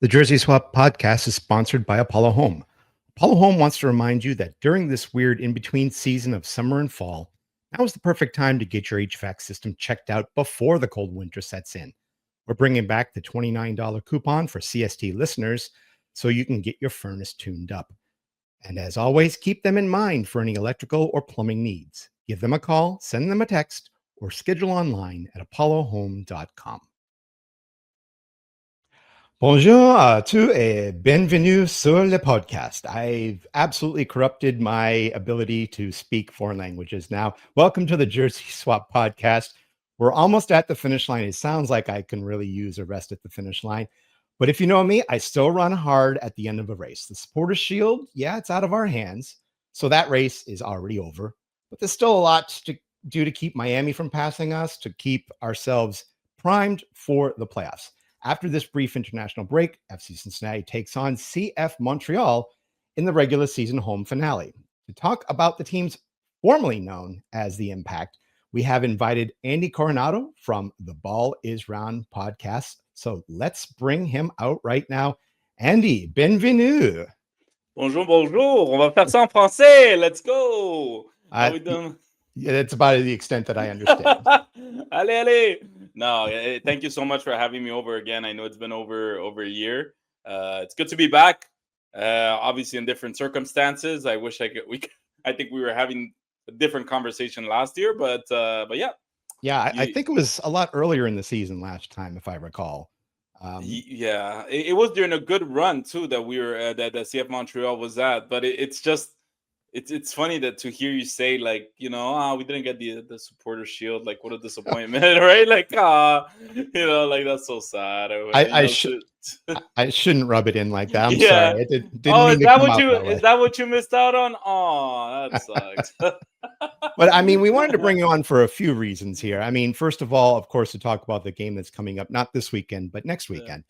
The Jersey Swap podcast is sponsored by Apollo Home. Apollo Home wants to remind you that during this weird in between season of summer and fall, now is the perfect time to get your HVAC system checked out before the cold winter sets in. We're bringing back the $29 coupon for CST listeners so you can get your furnace tuned up. And as always, keep them in mind for any electrical or plumbing needs. Give them a call, send them a text, or schedule online at apollohome.com. Bonjour à tous et bienvenue sur le podcast. I've absolutely corrupted my ability to speak foreign languages now. Welcome to the Jersey Swap podcast. We're almost at the finish line. It sounds like I can really use a rest at the finish line. But if you know me, I still run hard at the end of a race. The Supporters Shield, yeah, it's out of our hands. So that race is already over. But there's still a lot to do to keep Miami from passing us, to keep ourselves primed for the playoffs. After this brief international break, FC Cincinnati takes on CF Montreal in the regular season home finale. To talk about the teams formerly known as the Impact, we have invited Andy Coronado from the Ball is Round podcast. So let's bring him out right now. Andy, bienvenue. Bonjour, bonjour. On va faire ça en français. Let's go. How we doing? Yeah, that's about the extent that I understand. Allez, allez. No, thank you so much for having me over again. I know it's been over a year. It's good to be back. Obviously in different circumstances. I wish I think we were having a different conversation last year, but yeah. Yeah, I think it was a lot earlier in the season last time, if I recall. Yeah, it was during a good run too that we were that the CF Montreal was at, but it's just it's funny that to hear you say like we didn't get the supporter shield, like what a disappointment. Right? Like like that's so sad. I shouldn't rub it in like that. I'm Yeah. sorry. Didn't mean to come out that way. Is that what you missed out on? Oh, that sucks. But I mean, we wanted to bring you on for a few reasons here. I mean, first of all, of course, to talk about the game that's coming up, not this weekend, but next weekend.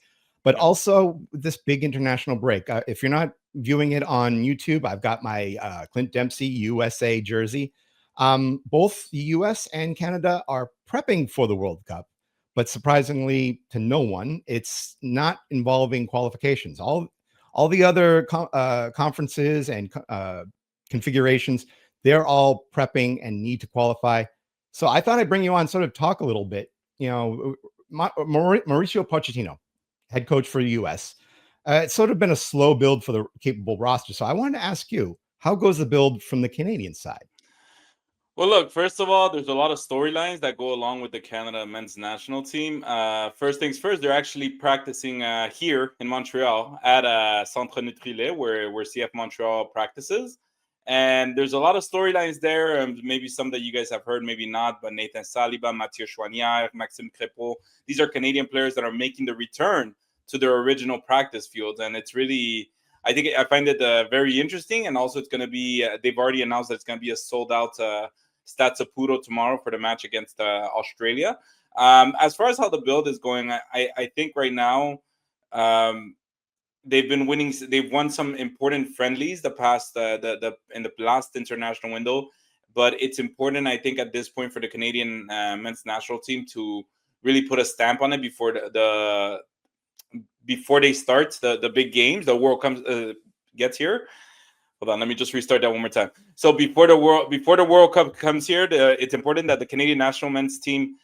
But also this big international break. If you're not viewing it on YouTube, I've got my Clint Dempsey USA jersey. Both the US and Canada are prepping for the World Cup, but surprisingly to no one, it's not involving qualifications. All the other conferences and configurations, they're all prepping and need to qualify. So I thought I'd bring you on, sort of talk a little bit. Mauricio Pochettino, head coach for the U.S. It's sort of been a slow build for the capable roster. So I wanted to ask you, how goes the build from the Canadian side? Well, look, first of all, there's a lot of storylines that go along with the Canada men's national team. First things first, they're actually practicing here in Montreal at Centre Nutrilait, where CF Montreal practices. And there's a lot of storylines there, maybe some that you guys have heard, maybe not, but Nathan Saliba, Mathieu Chouanière, Maxime Crépeau, these are Canadian players that are making the return to their original practice field. And it's really, I find it very interesting. And also it's going to be, they've already announced that it's going to be a sold out Stade Saputo tomorrow for the match against Australia. As far as how the build is going, I think right now, they've been winning. They've won some important friendlies in the last international window, but it's important, I think, at this point for the Canadian men's national team to really put a stamp on it before before they start the big games. The World Cup gets here. Hold on, let me just restart that one more time. So before the World Cup comes here, it's important that the Canadian national men's team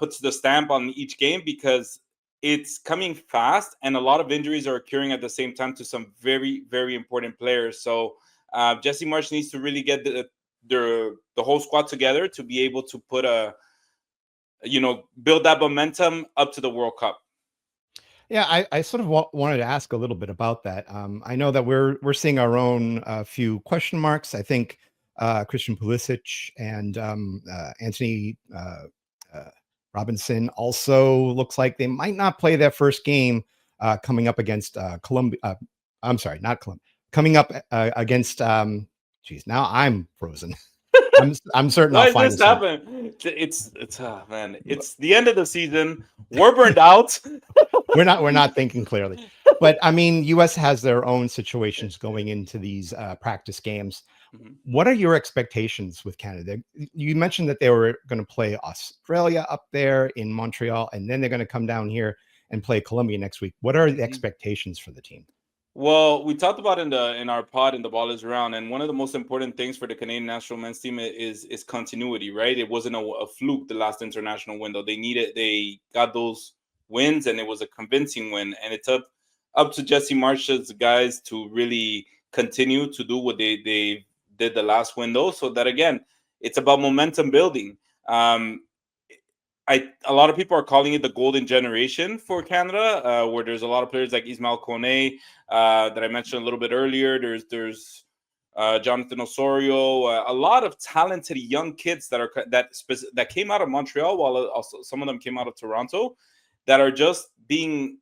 puts the stamp on each game, because it's coming fast and a lot of injuries are occurring at the same time to some very, very important players. So Jesse Marsch needs to really get the whole squad together to be able to put build that momentum up to the World Cup. Yeah, I sort of wanted to ask a little bit about that. I know that we're seeing our own few question marks. I think Christian Pulisic and Anthony Robinson also looks like they might not play their first game coming up against Colombia. I'm sorry, not Colombia. Coming up against. Now I'm frozen. I'm certain I'll find this happen. It's man. It's the end of the season. We're burned out. We're not thinking clearly. But I mean, US has their own situations going into these practice games. Mm-hmm. What are your expectations with Canada? You mentioned that they were going to play Australia up there in Montreal, and then they're going to come down here. and play Colombia next week. What are the expectations for the team? Well, we talked about in our pod in the ball is around, and one of the most important things for the Canadian national men's team is continuity, right? It wasn't a fluke the last international window. They got those wins, and it was a convincing win, and it's up to Jesse Marsh's guys to really continue to do what they did the last window, so that again, it's about momentum building. Um, a lot of people are calling it the golden generation for Canada, where there's a lot of players like Ismael Kone that I mentioned a little bit earlier. There's Jonathan Osorio, a lot of talented young kids that came out of Montreal, while also some of them came out of Toronto, that are just being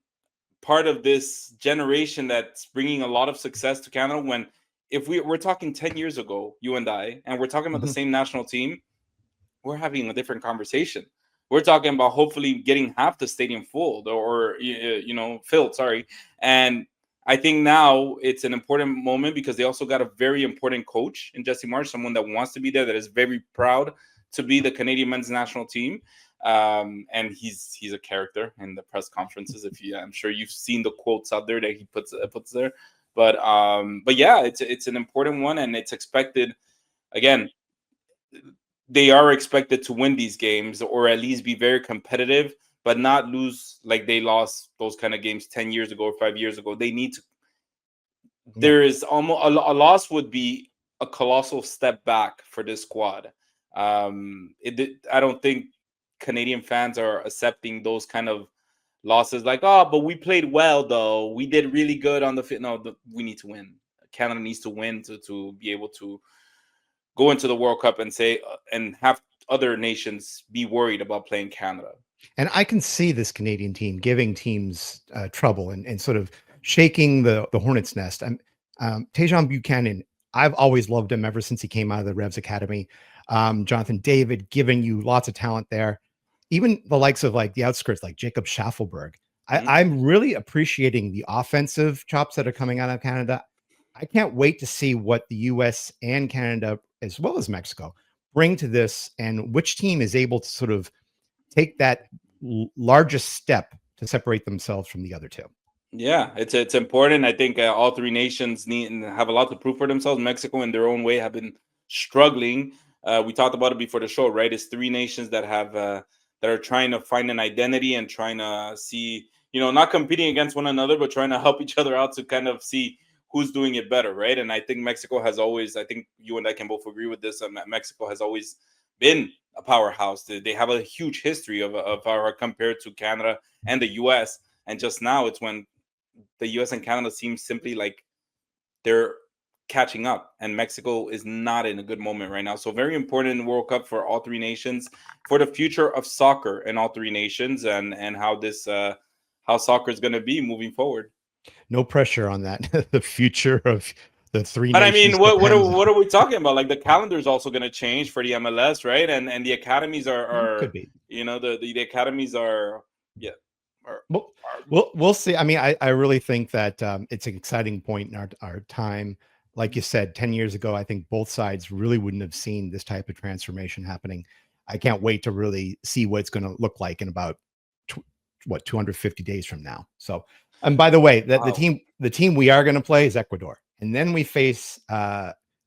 part of this generation that's bringing a lot of success to Canada. When if we're talking 10 years ago, you and I, and we're talking about the same national team, we're having a different conversation. We're talking about hopefully getting half the stadium full or filled. Sorry, and I think now it's an important moment because they also got a very important coach in Jesse Marsh, someone that wants to be there, that is very proud to be the Canadian men's national team. And he's a character in the press conferences. I'm sure you've seen the quotes out there that he puts there. But yeah, it's an important one, and it's expected. Again, they are expected to win these games, or at least be very competitive, but not lose like they lost those kind of games 10 years ago or 5 years ago. They need to. There is almost a loss would be a colossal step back for this squad. I don't think Canadian fans are accepting those kind of losses. Like, oh, but we played well though. We did really good on the fit. No, we need to win. Canada needs to win to be able to go into the World Cup and say and have other nations be worried about playing Canada. And I can see this Canadian team giving teams trouble and sort of shaking the hornet's nest. Tejan Buchanan, I've always loved him ever since he came out of the Revs Academy. Jonathan David giving you lots of talent there. Even the likes of like the outskirts, like Jacob Schaffelberg. I'm really appreciating the offensive chops that are coming out of Canada. I can't wait to see what the US and Canada, as well as Mexico, bring to this, and which team is able to sort of take that largest step to separate themselves from the other two. Yeah, it's important. I think all three nations need and have a lot to prove for themselves. Mexico, in their own way, have been struggling. We talked about it before the show, right? It's three nations that have that are trying to find an identity and trying to see, not competing against one another, but trying to help each other out to kind of see who's doing it better, right? And I think Mexico has always, I think you and I can both agree with this, Mexico has always been a powerhouse. They have a huge history of our compared to Canada and the US. And just now it's when the US and Canada seem simply like they're catching up, and Mexico is not in a good moment right now. So very important in the World Cup for all three nations, for the future of soccer in all three nations, and how this how soccer is going to be moving forward. No pressure on that. The future of the three but nations. I mean, what are we talking about? Like, the calendar is also going to change for the MLS, right? And the academies are could be. The academies are We'll see. I mean, I really think that it's an exciting point in our time. Like you said, 10 years ago, I think both sides really wouldn't have seen this type of transformation happening. I can't wait to really see what it's going to look like in about 250 days from now. So, and by the way, the team we are going to play is Ecuador, and then we face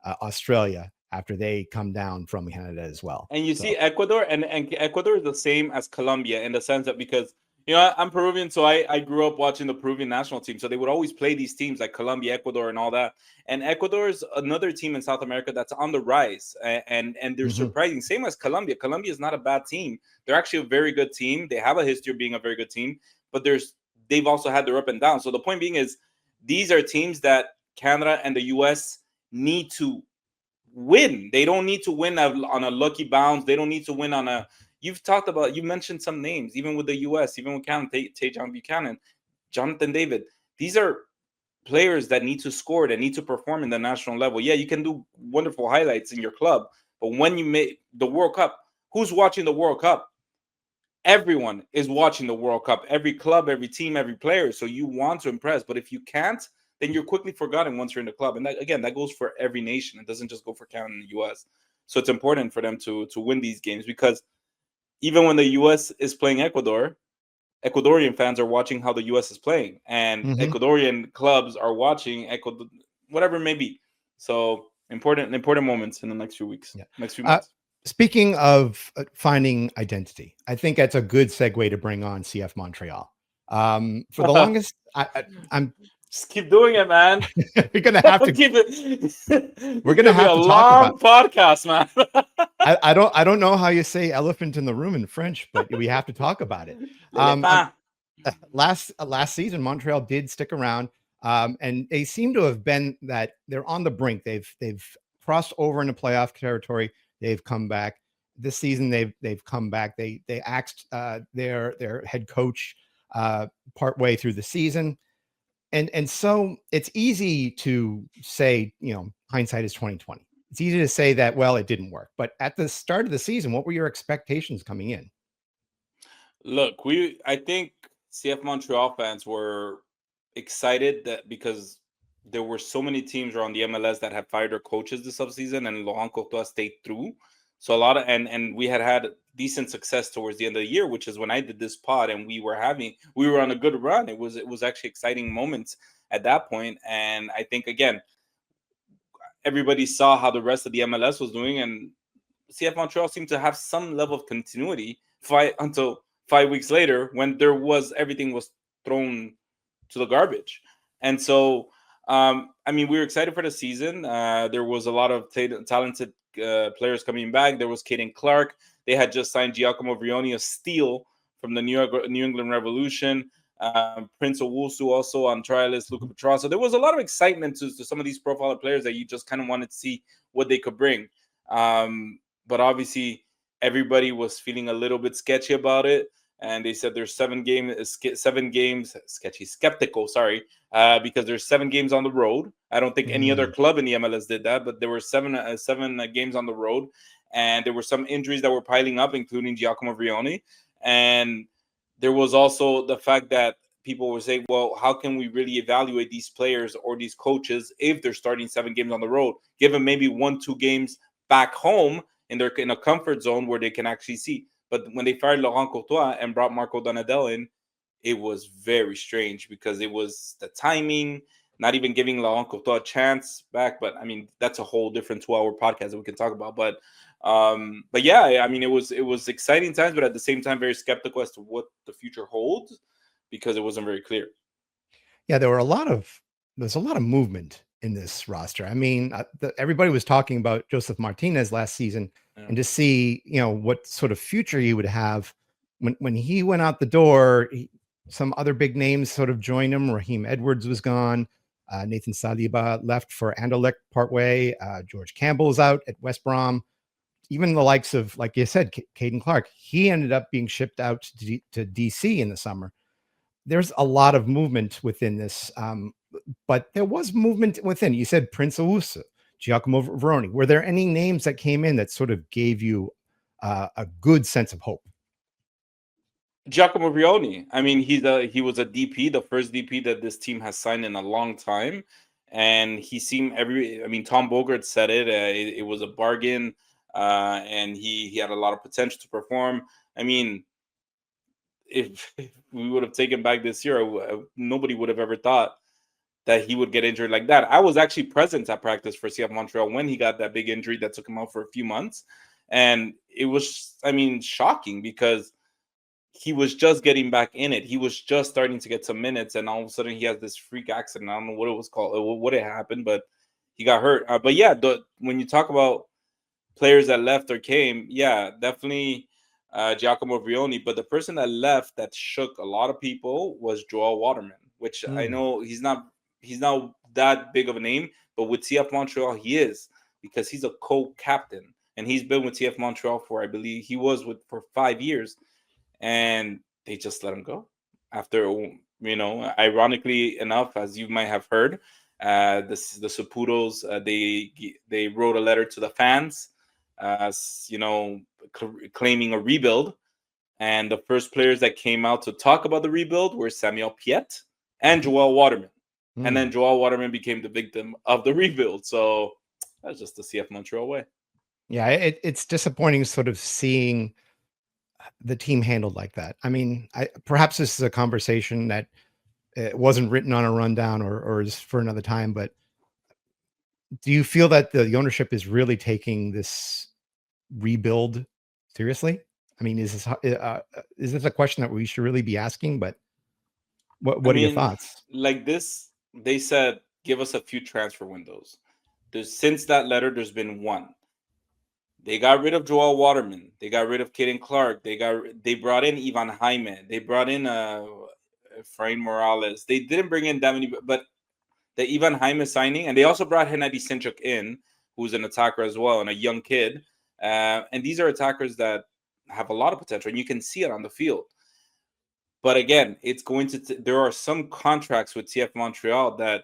Australia after they come down from Canada as well. And you see Ecuador, and Ecuador is the same as Colombia in the sense that, because I'm Peruvian, so I grew up watching the Peruvian national team. So they would always play these teams like Colombia, Ecuador, and all that. And Ecuador is another team in South America that's on the rise, and they're surprising. Same as Colombia. Colombia is not a bad team. They're actually a very good team. They have a history of being a very good team, but they've also had their up and down. So the point being is, these are teams that Canada and the US need to win. They don't need to win on a lucky bounce. They don't need to win on a. You mentioned some names, even with the US, even with Canada, Tejan Buchanan, Jonathan David. These are players that need to score, that need to perform in the national level. Yeah, you can do wonderful highlights in your club, but when you make the World Cup, who's watching the World Cup? Everyone is watching the World Cup. Every club, every team, every player. So you want to impress, but if you can't, then you're quickly forgotten once you're in the club. And that goes for every nation. It doesn't just go for Canada and the US. So it's important for them to win these games, because even when the US is playing Ecuador, Ecuadorian fans are watching how the U.S. is playing, and Ecuadorian clubs are watching whatever it may be. So important moments in the next few weeks, next few months. Speaking of finding identity, I think that's a good segue to bring on CF Montreal. For the longest, I'm just keep doing it, man. We're gonna have to keep it. We're gonna have be a to talk long about podcast, man. I don't know how you say elephant in the room in French, but we have to talk about it. Last season, Montreal did stick around, and they seem to have been that they're on the brink. They've crossed over into playoff territory. They've come back this season. They've come back. They axed their head coach partway through the season, and so it's easy to say, hindsight is 2020. It's easy to say that, well, it didn't work. But at the start of the season, what were your expectations coming in? Look, I think CF Montreal fans were excited that because there were so many teams around the MLS that had fired their coaches this offseason, and Laurent Courtois stayed through. So a lot of and we had decent success towards the end of the year, which is when I did this pod, and we were on a good run. It was actually exciting moments at that point, and I think again, everybody saw how the rest of the MLS was doing, and CF Montreal seemed to have some level of continuity until 5 weeks later, when everything was thrown to the garbage. And so, we were excited for the season. There was a lot of talented players coming back. There was Caden Clark. They had just signed Giacomo Vrioni, a steal from the New England Revolution. Prince Owusu also on trial list, Luca Petrasso. There was a lot of excitement to some of these profile players that you just kind of wanted to see what they could bring. But obviously, everybody was feeling a little bit sketchy about it. And they said there's 7 games, skeptical, because there's 7 games on the road. I don't think any other club in the MLS did that, but there were seven games on the road. And there were some injuries that were piling up, including Giacomo Vrioni. And there was also the fact that people were saying, well, how can we really evaluate these players or these coaches if they're starting 7 games on the road? Give them maybe 1-2 games back home in a comfort zone where they can actually see. But when they fired Laurent Courtois and brought Marco Donadel in, it was very strange because it was the timing, not even giving Laurent Courtois a chance back. But that's a whole different 2-hour podcast that we can talk about. But yeah, it was exciting times, but at the same time, very skeptical as to what the future holds because it wasn't very clear. Yeah, there's a lot of movement in this roster. Everybody was talking about Joseph Martinez last season, and to see, what sort of future he would have when he went out the door. Some other big names sort of joined him. Raheem Edwards was gone. Nathan Saliba left for Anderlecht partway. George Campbell's out at West Brom. Even the likes of, like you said, Caden Clark, he ended up being shipped out to DC in the summer. There's a lot of movement within this, but there was movement within. You said Prince Owusu, Giacomo Vrioni. Were there any names that came in that sort of gave you a good sense of hope? Giacomo Vrioni. He was a DP, the first DP that this team has signed in a long time, and he seemed Tom Bogert said it. It was a bargain, and he had a lot of potential to perform. If we would have taken back this year, nobody would have ever thought that he would get injured like that. I was actually present at practice for CF Montreal when he got that big injury that took him out for a few months, and it was shocking because he was just getting back in it. He was just starting to get some minutes, and all of a sudden he has this freak accident. I don't know what it was called, what it happened, but he got hurt. But yeah, when you talk about players that left or came, yeah, definitely Giacomo Vrioni. But the person that left that shook a lot of people was Joel Waterman, which I know he's not that big of a name, but with CF Montreal he is, because he's a co-captain, and he's been with CF Montreal for, I believe he was for 5 years. And they just let him go after, ironically enough, as you might have heard, the Saputos, they wrote a letter to the fans, claiming a rebuild. And the first players that came out to talk about the rebuild were Samuel Piette and Joel Waterman. And then Joel Waterman became the victim of the rebuild. So that's just the CF Montreal way. Yeah, it's disappointing sort of seeing the team handled like that? I mean, perhaps this is a conversation that it wasn't written on a rundown or is for another time, but do you feel that the ownership is really taking this rebuild seriously? I mean, is this a question that we should really be asking? But I what are your mean, thoughts? like this, they said, give us a few transfer windows. Since that letter, there's been one. They got rid of Joel Waterman. They got rid of Kaden Clark. They brought in Ivan Jaime. They brought in Efrain Morales. They didn't bring in that many, but the Ivan Jaime signing, and they also brought Hennady Sinchuk in, who's an attacker as well, and a young kid. And these are attackers that have a lot of potential, and you can see it on the field. But again, it's going to. There are some contracts with CF Montreal that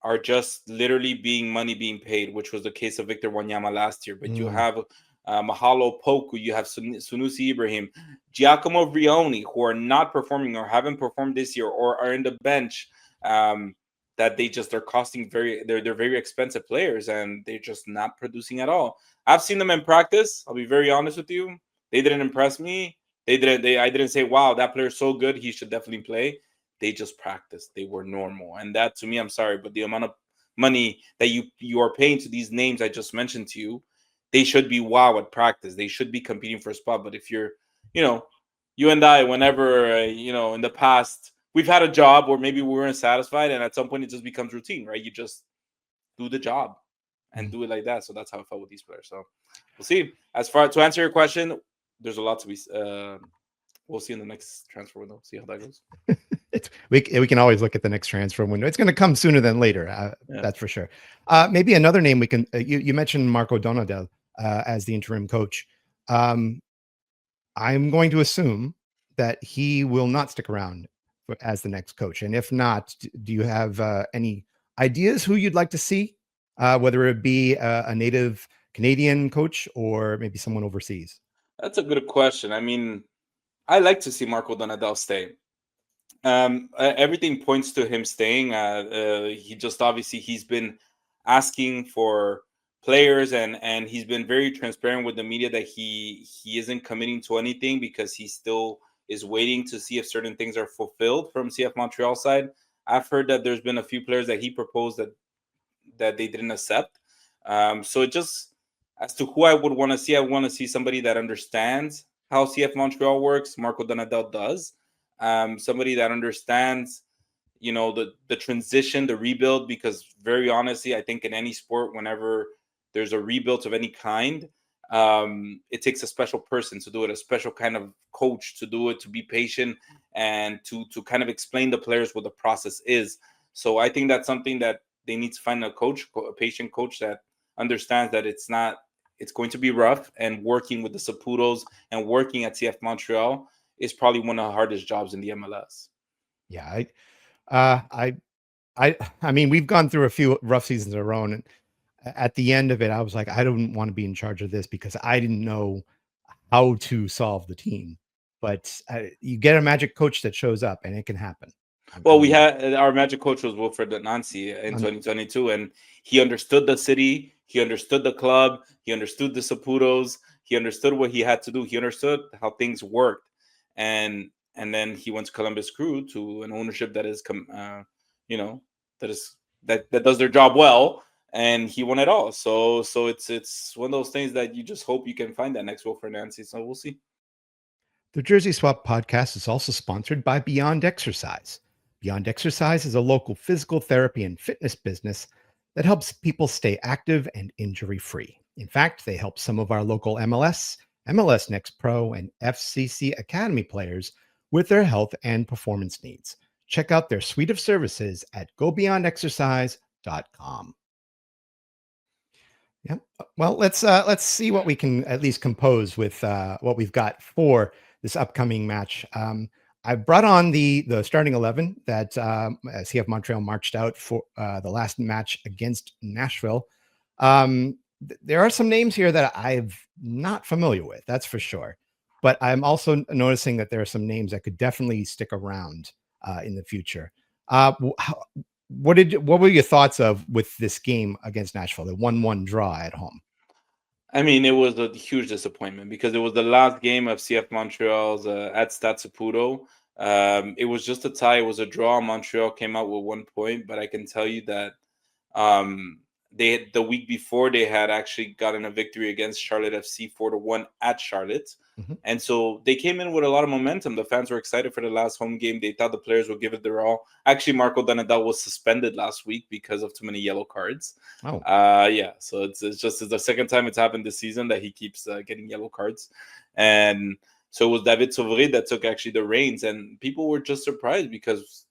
are just literally money being paid, which was the case of Victor Wanyama last year. But you Mm, have Mahalo Poku, you have Sunusi Ibrahim, Giacomo Brioni, who are not performing or haven't performed this year or are in the bench. That they just are costing they're very expensive players and they're just not producing at all. I've seen them in practice. I'll be very honest with you. They didn't impress me. I didn't say, wow, that player's so good, he should definitely play. They just practiced. They were normal. And that, to me, I'm sorry, but the amount of money that you are paying to these names I just mentioned to you, they should be wow at practice. They should be competing for a spot. But if you're, you know, you and I, whenever, in the past, we've had a job where maybe we weren't satisfied, and at some point it just becomes routine, right? You just do the job and mm. do it like that. So that's how I felt with these players. So we'll see. As far to answer your question, there's a lot to be. We'll see in the next transfer window. See how that goes. We can always look at the next transfer window. It's going to come sooner than later. Yeah. That's for sure. Maybe another name we can. You mentioned Marco Donadel as the interim coach. Um, I'm going to assume that he will not stick around as the next coach. And if not, do you have any ideas who you'd like to see, whether it be a native Canadian coach or maybe someone overseas? That's a good question. I mean, I like to see Marco Donadel stay. Everything points to him staying. He just obviously he's been asking for players, and he's been very transparent with the media that he isn't committing to anything because he still is waiting to see if certain things are fulfilled from CF Montreal side. I've heard that there's been a few players that he proposed that they didn't accept. So it just as to who I would want to see, I want to see somebody that understands how CF Montreal works. Marco Donadel does. Somebody that understands, the transition, the rebuild, because very honestly, I think in any sport, whenever there's a rebuild of any kind, it takes a special person to do it, a special kind of coach to do it, to be patient and to kind of explain the players what the process is. So I think that's something that they need to find a patient coach that understands that it's going to be rough, and working with the Saputos and working at CF Montreal is probably one of the hardest jobs in the MLS. Yeah, uh, I, I mean, we've gone through a few rough seasons of our own, and at the end of it, I was like, I don't want to be in charge of this because I didn't know how to solve the team. But you get a magic coach that shows up, and it can happen. I Well, we mean, had our magic coach was Wilfred Nancy in 2022, and he understood the city, he understood the club, he understood the Saputos, he understood what he had to do, he understood how things worked, and then he went to Columbus Crew, to an ownership that is, you know, that does their job well, and he won it all. So it's one of those things that you just hope you can find that next Wilfred Nancy. So we'll see. the Jersey Swap podcast is also sponsored by Beyond Exercise. Beyond Exercise is a local physical therapy and fitness business that helps people stay active and injury free. In fact, they help some of our local MLS, MLS Next Pro, and FCC Academy players with their health and performance needs. Check out their suite of services at gobeyondexercise.com. Yeah. Well, let's see what we can at least compose with what we've got for this upcoming match. I brought on the starting 11 that CF Montreal marched out for the last match against Nashville. There are some names here that I'm not familiar with, that's for sure. But I'm also noticing that there are some names that could definitely stick around in the future. What were your thoughts of with this game against Nashville, the 1-1 draw at home? I mean, it was a huge disappointment because it was the last game of CF Montreal's at Stade Saputo. It was just a tie. It was a draw. Montreal came out with 1 point, but I can tell you that um, the week before they had actually gotten a victory against Charlotte FC 4-1 at Charlotte, Mhm. and so they came in with a lot of momentum. The fans were excited for the last home game. They thought the players would give it their all. Actually, Marco Donadel was suspended last week because of too many yellow cards. Oh. Yeah, so it's the second time it's happened this season that he keeps getting yellow cards, and so it was David Sauvry that took actually the reins, and people were just surprised because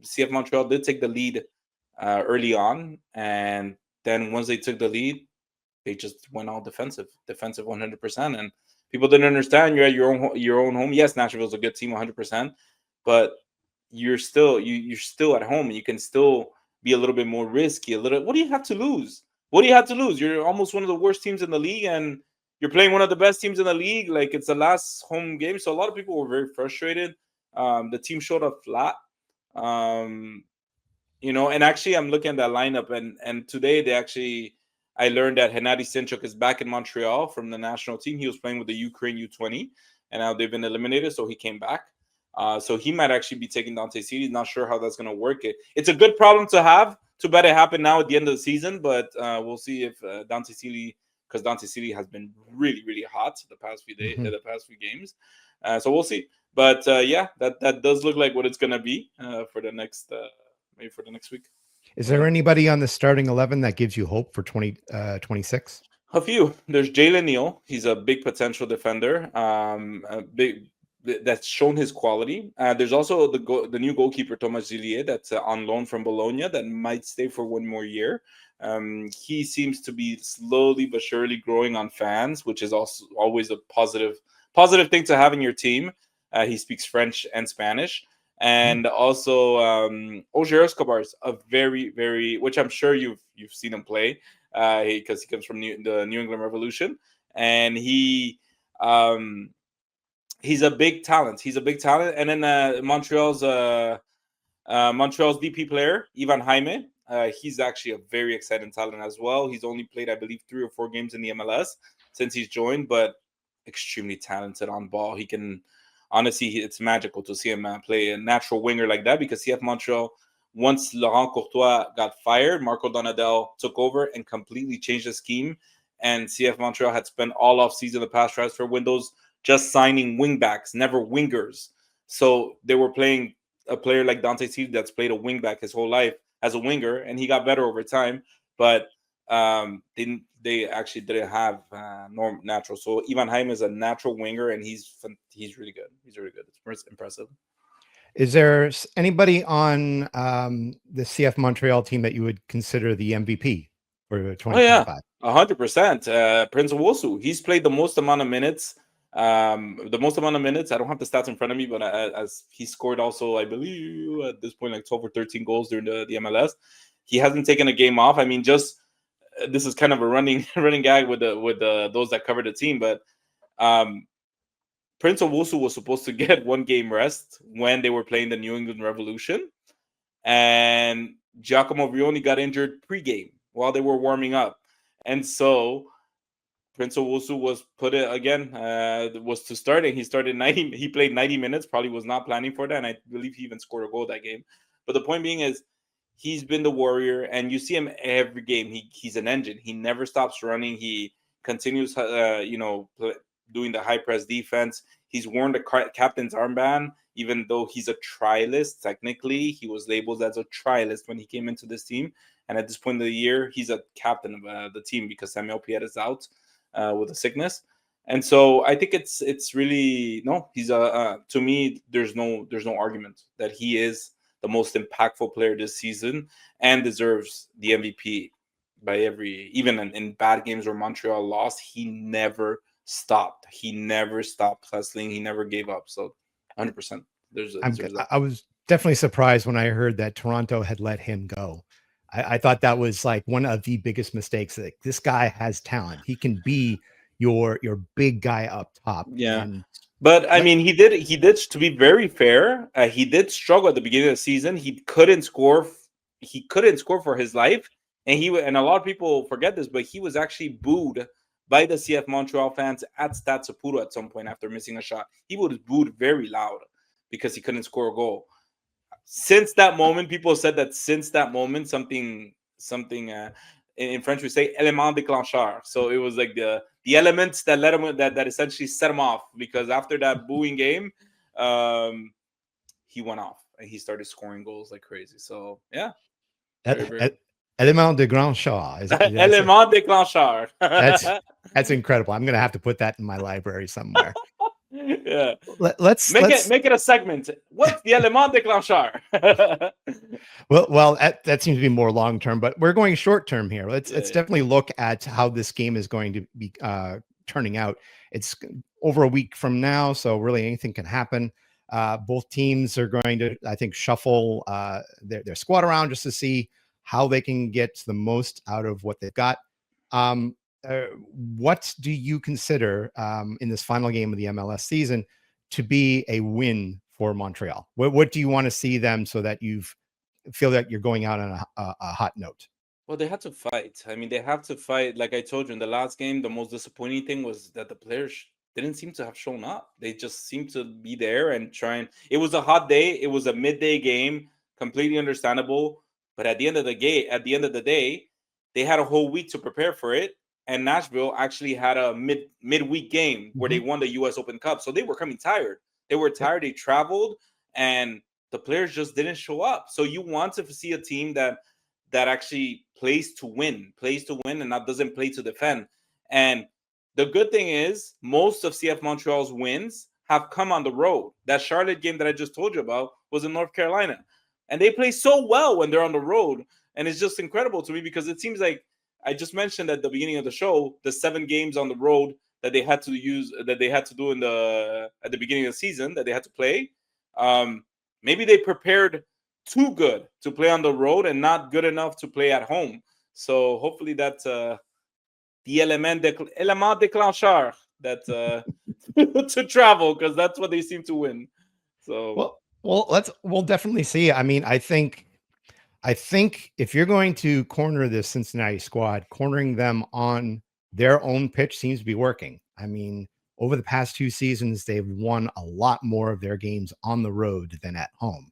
CF Montreal did take the lead early on, and then once they took the lead, they just went all defensive 100%, and people didn't understand. You're at your own home. Yes, Nashville's a good team 100%, but you're still at home. You can still be a little bit more risky. A little. What do you have to lose? What do you have to lose? You're almost one of the worst teams in the league, and you're playing one of the best teams in the league. Like it's the last home game, so a lot of people were very frustrated. The team showed up flat. Um, and actually I'm looking at that lineup, and today they actually I learned that Hennady Sinchuk is back in Montreal from the national team. He was playing with the Ukraine U20, and now they've been eliminated, so he came back. So he might actually be taking Dante Seeley. Not sure how that's going to work. It's a good problem to have. Too bad it happened now at the end of the season, but we'll see if Dante Seeley, because Dante Seeley has been really, really hot the past few days, Mhm. the past few games. So we'll see. But yeah, that does look like what it's going to be for the next maybe for the next week. Is there Yeah. anybody on the starting 11 that gives you hope for 2026? A few. There's Jalen Neal. He's a big potential defender. A big that's shown his quality. There's also the new goalkeeper Thomas Gillier that's on loan from Bologna that might stay for one more year. He seems to be slowly but surely growing on fans, which is also always a positive thing to have in your team. He speaks French and Spanish. Mm. And also Ogier Escobar is a very, which I'm sure you've seen him play because he comes from the New England Revolution, and um, he's a big talent. He's a big talent. And then Montreal's DP player Ivan Jaime. He's actually a very exciting talent as well. He's only played, I believe, 3 or 4 games in the MLS since he's joined, but extremely talented on ball. He can honestly, it's magical to see him play a natural winger like that because CF Montreal, once Laurent Courtois got fired, Marco Donadel took over and completely changed the scheme. And CF Montreal had spent all off season, the past transfer windows, just signing wingbacks, never wingers. So they were playing a player like Dante Seeley that's played a wingback his whole life as a winger, and he got better over time. But they actually didn't have natural. So Ivan Jaime is a natural winger, and he's really good. He's really good. It's impressive. Is there anybody on the CF Montreal team that you would consider the MVP for Oh yeah, 2025? 100%. Prince Owosu, he's played the most amount of minutes. The most amount of minutes. I don't have the stats in front of me, but as he scored also, I believe at this point like 12 or 13 goals during the MLS. He hasn't taken a game off. I mean, just this is kind of a running running gag with the those that cover the team, but um, Prince Owusu was supposed to get 1 game rest when they were playing the New England Revolution, and Giacomo Brioni got injured pregame while they were warming up, and so Prince Owusu was put it again. Was to start, and he started 90. He played 90 minutes. Probably was not planning for that, and I believe he even scored a goal that game. But the point being is, he's been the warrior, and you see him every game. He's an engine. He never stops running. He continues, doing the high press defense. He's worn the captain's armband, even though he's a trialist. Technically, he was labeled as a trialist when he came into this team. And at this point of the year, he's a captain of the team because Samuel Piet is out with a sickness. And so I think it's really no. He's to me. There's no argument that he is the most impactful player this season and deserves the MVP by even in bad games where Montreal lost. He never stopped. He never stopped hustling. He never gave up. So 100%. Deserves that. I was definitely surprised when I heard that Toronto had let him go. I thought that was like one of the biggest mistakes. Like this guy has talent. He can be your big guy up top. Yeah. And But I let mean, he did. To be very fair, he did struggle at the beginning of the season. He couldn't score. He couldn't score for his life, and a lot of people forget this, but he was actually booed by the CF Montreal fans at Stade Saputo at some point after missing a shot. He was booed very loud because he couldn't score a goal. Since that moment, people said that since that moment, something in French we say élément déclencheur. So it was like the elements that let him that essentially set him off, because after that booing game, he went off and he started scoring goals like crazy. So yeah, very very Element de Grand Shaw. élément déclencheur. That's incredible. I'm gonna have to put that in my library somewhere. Yeah, Let's make it a segment. What's the élément déclencheur? well, that seems to be more long term, but we're going short term here. Let's definitely look at how this game is going to be turning out. It's over a week from now, so really anything can happen. Both teams are going to, I think, shuffle their squad around just to see how they can get the most out of what they've got. What do you consider in this final game of the MLS season to be a win for Montreal? What do you want to see them so that you feel that you're going out on a hot note? Well, they had to fight. I mean, they have to fight. Like I told you in the last game, the most disappointing thing was that the players didn't seem to have shown up. They just seemed to be there and trying. It was a hot day. It was a midday game, completely understandable. But at the end of the day, they had a whole week to prepare for it. And Nashville actually had a midweek game where they won the U.S. Open Cup. So they were coming tired. They were tired. They traveled, and the players just didn't show up. So you want to see a team that actually plays to win, and not doesn't play to defend. And the good thing is most of CF Montreal's wins have come on the road. That Charlotte game that I just told you about was in North Carolina. And they play so well when they're on the road. And it's just incredible to me because it seems like I just mentioned at the beginning of the show, the 7 games on the road that they had to do at the beginning of the season that they had to play. Maybe they prepared too good to play on the road and not good enough to play at home. So hopefully that's the élément déclencheur that to travel, because that's what they seem to win. So we'll definitely see. I mean, I think if you're going to corner this Cincinnati squad, cornering them on their own pitch seems to be working. I mean, over the past 2 seasons, they've won a lot more of their games on the road than at home.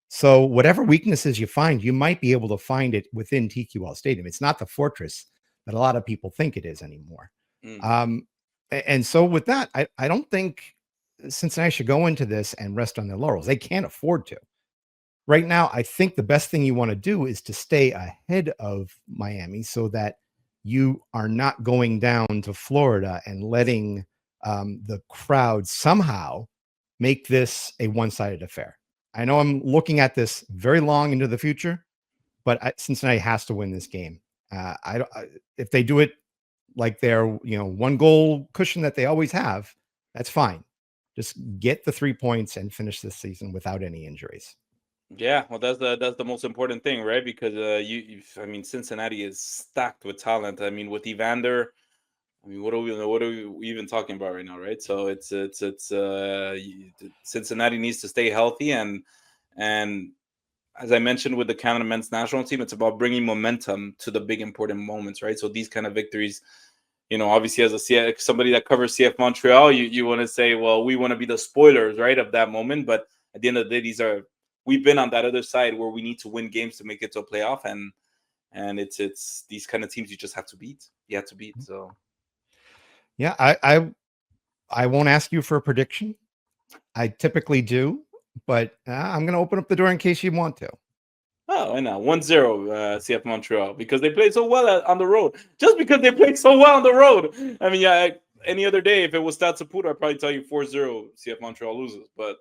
So whatever weaknesses you find, you might be able to find it within TQL Stadium. It's not the fortress that a lot of people think it is anymore. And so with that, I don't think Cincinnati should go into this and rest on their laurels. They can't afford to. Right now, I think the best thing you want to do is to stay ahead of Miami so that you are not going down to Florida and letting the crowd somehow make this a one-sided affair. I know I'm looking at this very long into the future, but Cincinnati has to win this game. If they do it like their 1-goal cushion that they always have, that's fine. Just get the 3 points and finish this season without any injuries. Yeah, well, that's the most important thing, right? Because I mean, Cincinnati is stacked with talent. I mean, with Evander, I mean, what are we even talking about right now, right? So it's Cincinnati needs to stay healthy, and as I mentioned with the Canada men's national team, it's about bringing momentum to the big important moments, right? So these kind of victories, obviously as somebody that covers CF Montreal, you want to say, well, we want to be the spoilers, right, of that moment, but at the end of the day, we've been on that other side where we need to win games to make it to a playoff, and it's these kind of teams you just have to beat. You have to beat. So yeah, I won't ask you for a prediction. I typically do, but I'm going to open up the door in case you want to. Oh, I know. 1-0 CF Montreal, because they played so well on the road. Just because they played so well on the road. I mean, yeah, any other day, if it was Stade Saputo, I'd probably tell you 4-0 CF Montreal loses. But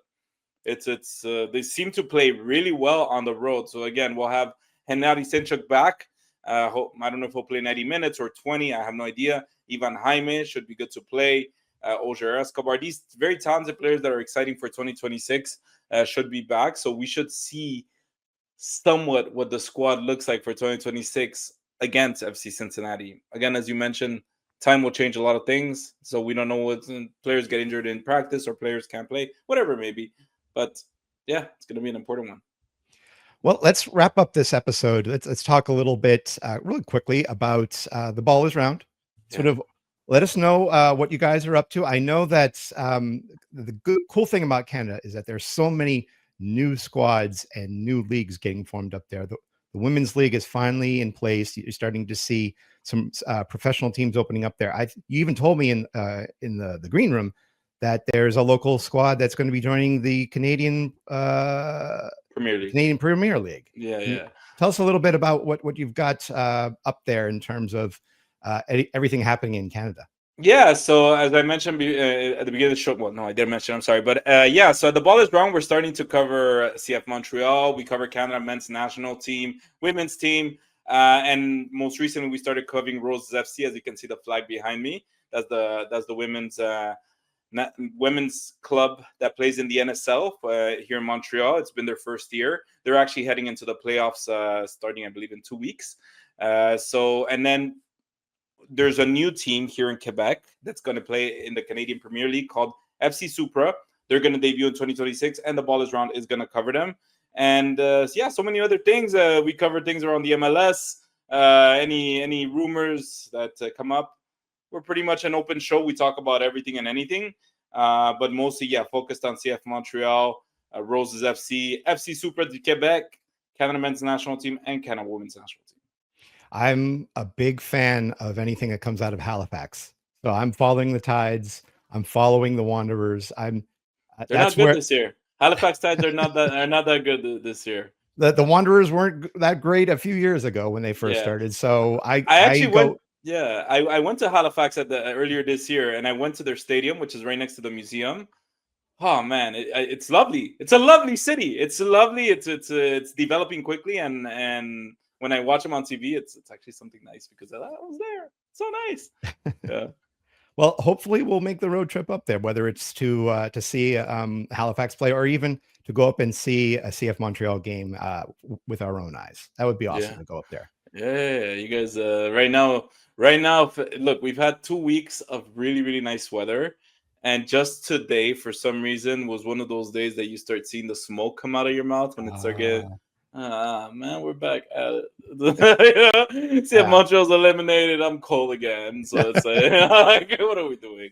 it's they seem to play really well on the road. So again, we'll have Henry Senchuk back. I don't know if he'll play 90 minutes or 20. I have no idea. Ivan Jaime should be good to play. Oger Escobar. These very talented players that are exciting for 2026 should be back. So we should see somewhat what the squad looks like for 2026 against FC Cincinnati. Again, as you mentioned, time will change a lot of things. So we don't know what players get injured in practice or players can't play, whatever it may be. But yeah, it's going to be an important one. Well, let's wrap up this episode. Let's talk a little bit really quickly about the ball is round. Sort of Let us know what you guys are up to. I know that cool thing about Canada is that there's so many new squads and new leagues getting formed up there. The women's league is finally in place. You're starting to see some professional teams opening up there. You even told me in the green room that there's a local squad that's going to be joining the Premier League. Canadian Premier League. Yeah. Tell us a little bit about what you've got up there in terms of everything happening in Canada. Yeah, so as I mentioned at the beginning of the show, well, no, I didn't mention, I'm sorry, but yeah, so the ball is wrong. We're starting to cover CF Montreal. We cover Canada men's national team, women's team, and most recently we started covering Roses FC. As you can see, the flag behind me. That's the women's club that plays in the NSL here in Montreal. It's been their first year. They're actually heading into the playoffs starting, I believe, in 2 weeks. And then there's a new team here in Quebec that's going to play in the Canadian Premier League called FC Supra. They're going to debut in 2026, and the Ball is Round is going to cover them. And yeah, so many other things. We cover things around the MLS. Any rumors that come up. We're pretty much an open show. We talk about everything and anything, but mostly, yeah, focused on CF Montreal, Roses FC, FC Supra de Quebec, Canada men's national team, and Canada women's national team. I'm a big fan of anything that comes out of Halifax. So I'm following the Tides. I'm following the Wanderers. They're not good this year. Halifax Tides are not that good this year. The Wanderers weren't that great a few years ago when they first started. So I actually went. Yeah, I went to Halifax earlier this year, and I went to their stadium, which is right next to the museum. Oh man, it's lovely. It's a lovely city. It's lovely. It's developing quickly, and when I watch them on TV, it's actually something nice because I was there. So nice. Yeah. Well, hopefully we'll make the road trip up there, whether it's to see Halifax play or even to go up and see a CF Montreal game with our own eyes. That would be awesome to go up there. Yeah, you guys. Right now, look, we've had 2 weeks of really, really nice weather. And just today, for some reason, was one of those days that you start seeing the smoke come out of your mouth when it starts getting, man, we're back at it. See if Montreal's eliminated. I'm cold again. So it's like, what are we doing?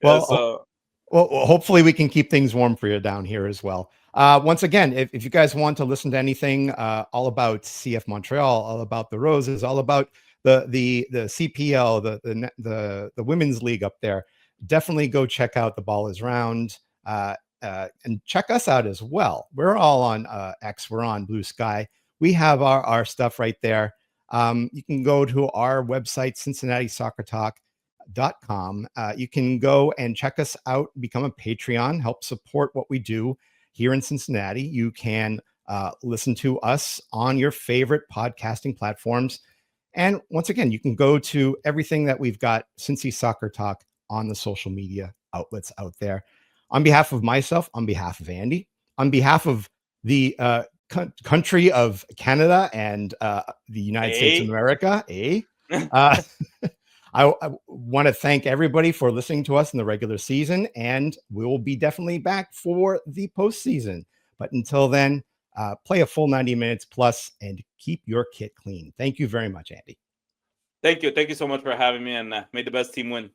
Well, hopefully we can keep things warm for you down here as well. Once again, if you guys want to listen to anything all about CF Montreal, all about the Roses, all about the CPL, the women's league up there, definitely go check out The Ball is Round and check us out as well. We're all on X. We're on Blue Sky. We have our stuff right there. You can go to our website, CincinnatiSoccerTalk.com. You can go and check us out, become a Patreon, help support what we do here in Cincinnati. You can listen to us on your favorite podcasting platforms. And once again, you can go to everything that we've got, Cincy Soccer Talk, on the social media outlets out there. On behalf of myself, on behalf of Andy, on behalf of the country of Canada and the United States of America, I want to thank everybody for listening to us in the regular season, and we will be definitely back for the postseason. But until then, play a full 90 minutes plus and keep your kit clean. Thank you very much, Andy. Thank you. Thank you so much for having me, and may the best team win.